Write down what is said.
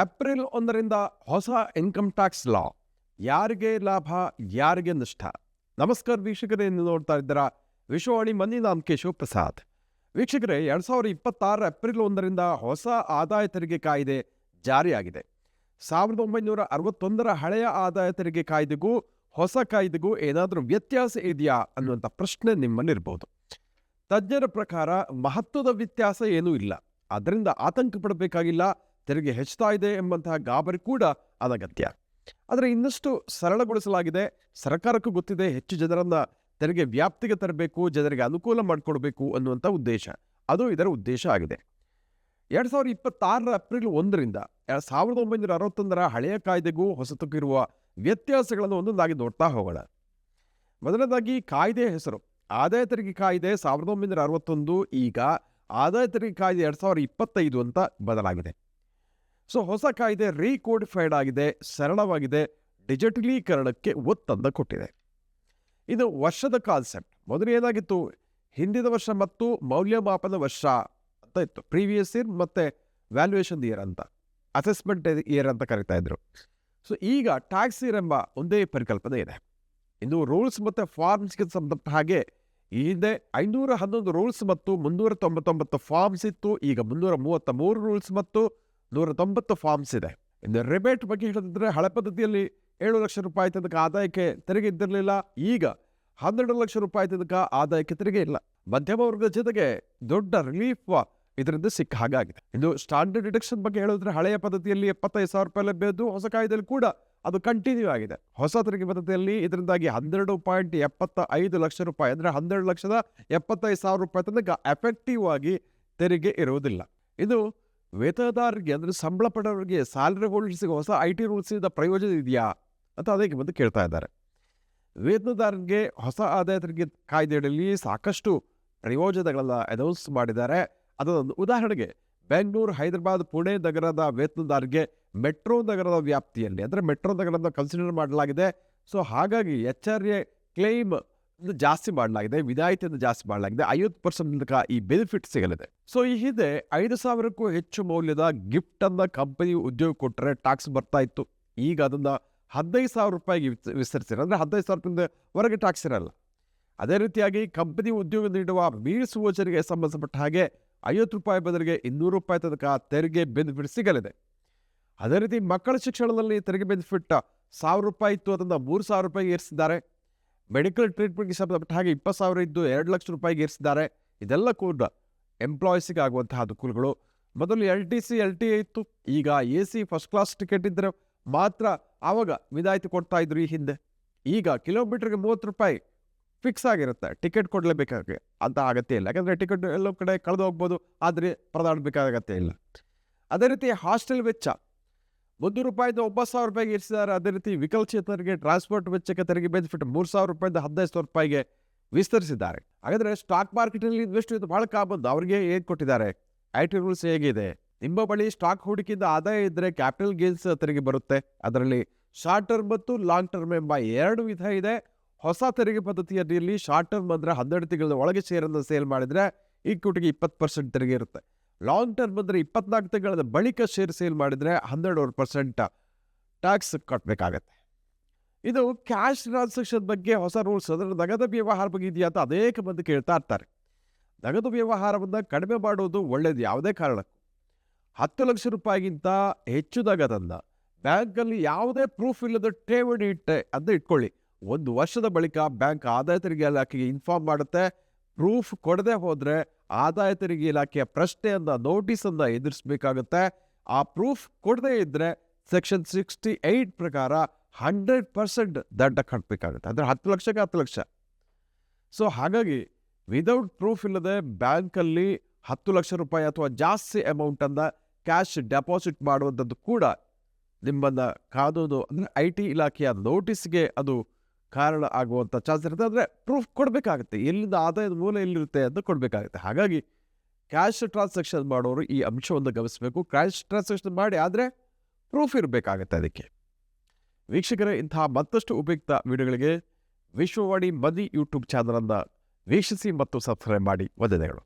April 1ರಿಂದ ಹೊಸ income tax ಲಾ. ಯಾರಿಗೆ ಲಾಭ, ಯಾರಿಗೆ ನಷ್ಟ? ನಮಸ್ಕಾರ ವೀಕ್ಷಕರೇ, ನೀವು ನೋಡ್ತಾ ಇದ್ದೀರಾ ವಿಶ್ವವಾಣಿ ಮನಿ. ನಾನು ಕೇಶವ್ ಪ್ರಸಾದ್. ವೀಕ್ಷಕರೇ, 2026 ಏಪ್ರಿಲ್ 1ರಿಂದ ಹೊಸ ಆದಾಯ ತೆರಿಗೆ ಕಾಯ್ದೆ ಜಾರಿಯಾಗಿದೆ. 1961ರ ಹಳೆಯ ಆದಾಯ ತೆರಿಗೆ ಕಾಯ್ದೆಗೂ ಹೊಸ ಕಾಯ್ದೆಗೂ ಏನಾದರೂ ವ್ಯತ್ಯಾಸ ಇದೆಯಾ ಅನ್ನುವಂಥ ಪ್ರಶ್ನೆ ನಿಮ್ಮಲ್ಲಿರ್ಬೋದು. ತಜ್ಞರ ಪ್ರಕಾರ ಮಹತ್ವದ ವ್ಯತ್ಯಾಸ ಏನೂ ಇಲ್ಲ. ಅದರಿಂದ ಆತಂಕ ಪಡಬೇಕಾಗಿಲ್ಲ. ತೆರಿಗೆ ಹೆಚ್ಚುತ್ತಾ ಇದೆ ಎಂಬಂತಹ ಗಾಬರಿ ಕೂಡ ಅನಗತ್ಯ. ಆದರೆ ಇನ್ನಷ್ಟು ಸರಳಗೊಳಿಸಲಾಗಿದೆ. ಸರ್ಕಾರಕ್ಕೂ ಗೊತ್ತಿದೆ, ಹೆಚ್ಚು ಜನರನ್ನ ತೆರಿಗೆ ವ್ಯಾಪ್ತಿಗೆ ತರಬೇಕು, ಜನರಿಗೆ ಅನುಕೂಲ ಮಾಡಿಕೊಡ್ಬೇಕು ಅನ್ನುವಂಥ ಉದ್ದೇಶ. ಅದು ಇದರ ಉದ್ದೇಶ ಆಗಿದೆ. 2026 ಏಪ್ರಿಲ್ 1ರಿಂದ 1961ರ ಹಳೆಯ ಕಾಯ್ದೆಗೂ ಹೊಸತಕ್ಕೂ ಇರುವ ವ್ಯತ್ಯಾಸಗಳನ್ನು ಒಂದೊಂದಾಗಿ ನೋಡ್ತಾ ಹೋಗೋಣ. ಮೊದಲನೇದಾಗಿ ಕಾಯ್ದೆಯ ಹೆಸರು. ಆದಾಯ ತೆರಿಗೆ ಕಾಯ್ದೆ 1961, ಈಗ ಆದಾಯ ತೆರಿಗೆ ಕಾಯ್ದೆ 2025 ಅಂತ ಬದಲಾಗಿದೆ. ಸೊ ಹೊಸ ಕಾಯ್ದೆ ರೀಕೋಡಿಫೈಡ್ ಆಗಿದೆ, ಸರಳವಾಗಿದೆ, ಡಿಜಿಟಲೀಕರಣಕ್ಕೆ ಒತ್ತನ್ನು ಕೊಟ್ಟಿದೆ. ಇದು ವರ್ಷದ ಕಾನ್ಸೆಪ್ಟ್. ಮೊದಲು ಏನಾಗಿತ್ತು, ಹಿಂದಿನ ವರ್ಷ ಮತ್ತು ಮೌಲ್ಯಮಾಪನ ವರ್ಷ ಅಂತ ಇತ್ತು. ಪ್ರೀವಿಯಸ್ ಇಯರ್ ಮತ್ತು ವ್ಯಾಲ್ಯೂಯೇಷನ್ ಇಯರ್ ಅಂತ, ಅಸೆಸ್ಮೆಂಟ್ ಇಯರ್ ಅಂತ ಕರಿತಾ ಇದ್ರು. ಸೊ ಈಗ ಟ್ಯಾಕ್ಸ್ ಇಯರ್ ಎಂಬ ಒಂದೇ ಪರಿಕಲ್ಪನೆ ಇದೆ. ಇನ್ನು ರೂಲ್ಸ್ ಮತ್ತು ಫಾರ್ಮ್ಸ್ಗೆ ಸಂಬಂಧಪಟ್ಟ ಹಾಗೆ ಈ ಹಿಂದೆ 511 ರೂಲ್ಸ್ ಮತ್ತು 399 ಫಾರ್ಮ್ಸ್ ಇತ್ತು. ಈಗ 333 ರೂಲ್ಸ್ ಮತ್ತು 190 ಫಾರ್ಮ್ಸ್ ಇದೆ. ಇನ್ನು ರಿಬೇಟ್ ಬಗ್ಗೆ ಹೇಳೋದಿದ್ರೆ, ಹಳೆ ಪದ್ಧತಿಯಲ್ಲಿ 7 ಲಕ್ಷ ರೂಪಾಯಿ ತನಕ ಆದಾಯಕ್ಕೆ ತೆರಿಗೆ ಇದ್ದಿರಲಿಲ್ಲ. ಈಗ 12 ಲಕ್ಷ ರೂಪಾಯಿ ತನಕ ಆದಾಯಕ್ಕೆ ತೆರಿಗೆ ಇಲ್ಲ. ಮಧ್ಯಮ ವರ್ಗದ ಜೊತೆಗೆ ದೊಡ್ಡ ರಿಲೀಫ್ ಇದರಿಂದ ಸಿಕ್ಕ ಹಾಗಾಗಿದೆ. ಇನ್ನು ಸ್ಟ್ಯಾಂಡರ್ಡ್ ಡಿಡಕ್ಷನ್ ಬಗ್ಗೆ ಹೇಳೋದ್ರೆ, ಹಳೆಯ ಪದ್ಧತಿಯಲ್ಲಿ 75,000 ರೂಪಾಯಿ ಲಭ್ಯದ್ದು, ಹೊಸ ಕಾಯ್ದೆಯಲ್ಲಿ ಕೂಡ ಅದು ಕಂಟಿನ್ಯೂ ಆಗಿದೆ. ಹೊಸ ತೆರಿಗೆ ಪದ್ಧತಿಯಲ್ಲಿ ಇದರಿಂದಾಗಿ 12.75 ಲಕ್ಷ ರೂಪಾಯಿ, ಅಂದರೆ 12,75,000 ರೂಪಾಯಿ ತನಕ ಎಫೆಕ್ಟಿವ್ ಆಗಿ ತೆರಿಗೆ ಇರುವುದಿಲ್ಲ. ಇದು ವೇತನದಾರರಿಗೆ, ಅಂದರೆ ಸಂಬಳ ಪಡೆಯವರಿಗೆ, ಸ್ಯಾಲರಿ ಹೋಲ್ಡರ್ಸ್ಗೆ ಹೊಸ IT ರೂಲ್ಸಿಂದ ಪ್ರಯೋಜನ ಇದೆಯಾ ಅಂತ ಅದಕ್ಕೆ ಬಂದು ಕೇಳ್ತಾ ಇದ್ದಾರೆ. ವೇತನದಾರರಿಗೆ ಹೊಸ ಆದಾಯ ತೆರಿಗೆ ಕಾಯ್ದೆಯಲ್ಲಿ ಸಾಕಷ್ಟು ಪ್ರಯೋಜನಗಳನ್ನು ಅನೌನ್ಸ್ ಮಾಡಿದ್ದಾರೆ. ಅದೊಂದು ಉದಾಹರಣೆಗೆ, ಬೆಂಗಳೂರು, ಹೈದರಾಬಾದ್, ಪುಣೆ ನಗರದ ವೇತನದಾರರಿಗೆ ಮೆಟ್ರೋ ನಗರದ ವ್ಯಾಪ್ತಿಯಲ್ಲಿ, ಅಂದರೆ ಮೆಟ್ರೋ ನಗರವನ್ನು ಕನ್ಸಿಡರ್ ಮಾಡಲಾಗಿದೆ. ಸೊ ಹಾಗಾಗಿ HRA ಕ್ಲೈಮ್ ಜಾಸ್ತಿ ಮಾಡಲಾಗಿದೆ, ವಿನಾಯಿತಿಯನ್ನು ಜಾಸ್ತಿ ಮಾಡಲಾಗಿದೆ. 50% ತನಕ ಈ ಬೆನಿಫಿಟ್ ಸಿಗಲಿದೆ. ಸೊ ಈ ಹಿಂದೆ 5,000ಕ್ಕೂ ಹೆಚ್ಚು ಮೌಲ್ಯದ ಗಿಫ್ಟ್ ಅನ್ನ ಕಂಪನಿ ಉದ್ಯೋಗ ಕೊಟ್ಟರೆ ಟ್ಯಾಕ್ಸ್ ಬರ್ತಾ ಇತ್ತು. ಈಗ ಅದನ್ನ 15,000 ರೂಪಾಯಿಗೆ ವಿಸ್ತರಿಸಿರ, ಅಂದರೆ 15,000 ರೂಪಾಯಿಂದ ಹೊರಗೆ ಟ್ಯಾಕ್ಸ್ ಇರಲ್ಲ. ಅದೇ ರೀತಿಯಾಗಿ ಕಂಪನಿ ಉದ್ಯೋಗ ನೀಡುವ ಮೀಸಲುವಚರಿಗೆ ಸಂಬಂಧಪಟ್ಟ ಹಾಗೆ 50 ರೂಪಾಯಿ ಬದಲಿಗೆ 200 ರೂಪಾಯಿ ತನಕ ತೆರಿಗೆ ಬೆನಿಫಿಟ್ ಸಿಗಲಿದೆ. ಅದೇ ರೀತಿ ಮಕ್ಕಳ ಶಿಕ್ಷಣದಲ್ಲಿ ತೆರಿಗೆ ಬೆನಿಫಿಟ್ 1,000 ರೂಪಾಯಿ ಇತ್ತು, ಅದನ್ನು 3,000 ರೂಪಾಯಿಗೆ ಏರಿಸಿದ್ದಾರೆ. ಮೆಡಿಕಲ್ ಟ್ರೀಟ್ಮೆಂಟ್ಗೆ ಸಂಬಂಧಪಟ್ಟ ಹಾಗೆ 20,000 ಇದ್ದು 2 ಲಕ್ಷ ರೂಪಾಯಿಗೆ ಏರಿಸಿದ್ದಾರೆ. ಇದೆಲ್ಲ ಕೂಡ ಎಂಪ್ಲಾಯೀಸಿಗೆ ಆಗುವಂತಹ ಅನುಕೂಲಗಳು. ಮೊದಲು LTC LTA ಇತ್ತು, ಈಗ AC ಫಸ್ಟ್ ಕ್ಲಾಸ್ ಟಿಕೆಟ್ ಇದ್ದರೆ ಮಾತ್ರ ಆವಾಗ ವಿನಾಯಿತಿ ಕೊಡ್ತಾ ಇದ್ರು ಈ ಹಿಂದೆ. ಈಗ ಕಿಲೋಮೀಟರ್ಗೆ 30 ರೂಪಾಯಿ ಫಿಕ್ಸ್ ಆಗಿರುತ್ತೆ, ಟಿಕೆಟ್ ಕೊಡಲೇಬೇಕಾಗಿ ಅಂತ ಅಗತ್ಯ ಇಲ್ಲ. ಯಾಕಂದರೆ ಟಿಕೆಟ್ ಎಲ್ಲೋ ಕಡೆ ಕಳೆದು ಹೋಗ್ಬೋದು, ಆದರೆ ಪರದಾಡಬೇಕಾದ ಅಗತ್ಯ ಇಲ್ಲ. ಅದೇ ರೀತಿ ಹಾಸ್ಟೆಲ್ ವೆಚ್ಚ 300 ರೂಪಾಯಿಂದ 9,000 ರೂಪಾಯಿಗೆ ಇರಿಸಿದ್ದಾರೆ. ಅದೇ ರೀತಿ ವಿಕಲಚೇತನರಿಗೆ ಟ್ರಾನ್ಸ್ಪೋರ್ಟ್ ವೆಚ್ಚಕ್ಕೆ ತೆರಿಗೆ ಬೆನಿಫಿಟ್ 3,000 ರೂಪಾಯಿಂದ 15,000 ರೂಪಾಯಿಗೆ ವಿಸ್ತರಿಸಿದ್ದಾರೆ. ಹಾಗಾದರೆ ಸ್ಟಾಕ್ ಮಾರ್ಕೆಟಲ್ಲಿ ಇನ್ವೆಸ್ಟ್ ಇದು ಬಹಳ ಕಾಮನ್. ಅವರಿಗೆ ಏನು ಕೊಟ್ಟಿದ್ದಾರೆ, IT ರೂಲ್ಸ್ ಹೇಗಿದೆ? ನಿಮ್ಮ ಬಳಿ ಸ್ಟಾಕ್ ಹೂಡಿಕೆಯಿಂದ ಆದಾಯ ಇದ್ದರೆ ಕ್ಯಾಪಿಟಲ್ ಗೇನ್ಸ್ ತೆರಿಗೆ ಬರುತ್ತೆ. ಅದರಲ್ಲಿ ಶಾರ್ಟ್ ಟರ್ಮ್ ಮತ್ತು ಲಾಂಗ್ ಟರ್ಮ್ ಎಂಬ 2 ವಿಧ ಇದೆ. ಹೊಸ ತೆರಿಗೆ ಪದ್ಧತಿಯಲ್ಲಿ ಶಾರ್ಟ್ ಟರ್ಮ್ ಅಂದರೆ 12 ತಿಂಗಳ ಒಳಗೆ ಶೇರನ್ನು ಸೇಲ್ ಮಾಡಿದರೆ ಈಕ್ವಿಟಿಗೆ 20% ತೆರಿಗೆ ಇರುತ್ತೆ. ಲಾಂಗ್ ಟರ್ಮ್ ಅಂದರೆ 24 ತಿಂಗಳ ಬಳಿಕ ಶೇರ್ ಸೇಲ್ ಮಾಡಿದರೆ 12% ಟ್ಯಾಕ್ಸ್ ಕಟ್ಟಬೇಕಾಗತ್ತೆ. ಇದು ಕ್ಯಾಶ್ ಟ್ರಾನ್ಸಾಕ್ಷನ್ ಬಗ್ಗೆ ಹೊಸ ರೂಲ್ಸ್, ಅಂದರೆ ನಗದು ವ್ಯವಹಾರ ಬಗ್ಗೆ ಇದೆಯಾ ಅಂತ ಅನೇಕ ಮಂದಿ ಕೇಳ್ತಾ ಇರ್ತಾರೆ. ನಗದು ವ್ಯವಹಾರವನ್ನು ಕಡಿಮೆ ಮಾಡೋದು ಒಳ್ಳೆಯದು ಯಾವುದೇ ಕಾರಣಕ್ಕೂ. 10 ಲಕ್ಷ ರೂಪಾಯಿಗಿಂತ ಹೆಚ್ಚು ನಗದನ್ನು ಬ್ಯಾಂಕಲ್ಲಿ ಯಾವುದೇ ಪ್ರೂಫ್ ಇಲ್ಲದ ಠೇವಣಿ ಅಂತ ಇಟ್ಕೊಳ್ಳಿ. 1 ವರ್ಷದ ಬಳಿಕ ಬ್ಯಾಂಕ್ ಆದಾಯ ತೆರಿಗೆ ಇಲಾಖೆಗೆ ಇನ್ಫಾರ್ಮ್ ಮಾಡುತ್ತೆ. ಪ್ರೂಫ್ ಕೊಡದೆ ಹೋದರೆ ಆದಾಯ ತೆರಿಗೆ ಇಲಾಖೆಯ ಪ್ರಶ್ನೆಯನ್ನ, ನೋಟಿಸನ್ನು ಎದುರಿಸಬೇಕಾಗುತ್ತೆ. ಆ ಪ್ರೂಫ್ ಕೊಡದೇ ಇದ್ದರೆ ಸೆಕ್ಷನ್ 68 ಪ್ರಕಾರ 100% ದಂಡ ಕಟ್ಟಬೇಕಾಗುತ್ತೆ, ಅಂದರೆ 10 ಲಕ್ಷಕ್ಕೆ 10 ಲಕ್ಷ. ಸೊ ಹಾಗಾಗಿ ವಿದೌಟ್ ಪ್ರೂಫ್ ಇಲ್ಲದೆ ಬ್ಯಾಂಕಲ್ಲಿ 10 ಲಕ್ಷ ರೂಪಾಯಿ ಅಥವಾ ಜಾಸ್ತಿ ಅಮೌಂಟನ್ನು ಕ್ಯಾಶ್ ಡೆಪಾಸಿಟ್ ಮಾಡುವಂಥದ್ದು ಕೂಡ ನಿಮ್ಮನ್ನು ಕಾನೂನು, ಅಂದರೆ IT ಇಲಾಖೆಯ ನೋಟಿಸ್ಗೆ ಅದು ಕಾರಣ ಆಗುವಂಥ ಚಾನ್ಸ್ ಇರುತ್ತೆ. ಅಂದರೆ ಪ್ರೂಫ್ ಕೊಡಬೇಕಾಗುತ್ತೆ, ಎಲ್ಲಿಂದ ಆದಾಯದ ಮೂಲ ಎಲ್ಲಿರುತ್ತೆ ಅಂತ ಕೊಡಬೇಕಾಗುತ್ತೆ. ಹಾಗಾಗಿ ಕ್ಯಾಶ್ ಟ್ರಾನ್ಸಾಕ್ಷನ್ ಮಾಡೋರು ಈ ಅಂಶವನ್ನು ಗಮನಿಸಬೇಕು. ಕ್ಯಾಶ್ ಟ್ರಾನ್ಸಾಕ್ಷನ್ ಮಾಡಿ, ಆದರೆ ಪ್ರೂಫ್ ಇರಬೇಕಾಗತ್ತೆ ಅದಕ್ಕೆ. ವೀಕ್ಷಕರೇ, ಇಂತಹ ಮತ್ತಷ್ಟು ಉಪಯುಕ್ತ ವಿಡಿಯೋಗಳಿಗೆ ವಿಶ್ವವಾಣಿ ಮನಿ ಯೂಟ್ಯೂಬ್ ಚಾನಲನ್ನು ವೀಕ್ಷಿಸಿ ಮತ್ತು ಸಬ್ಸ್ಕ್ರೈಬ್ ಮಾಡಿ. ವಂದನೆಗಳು.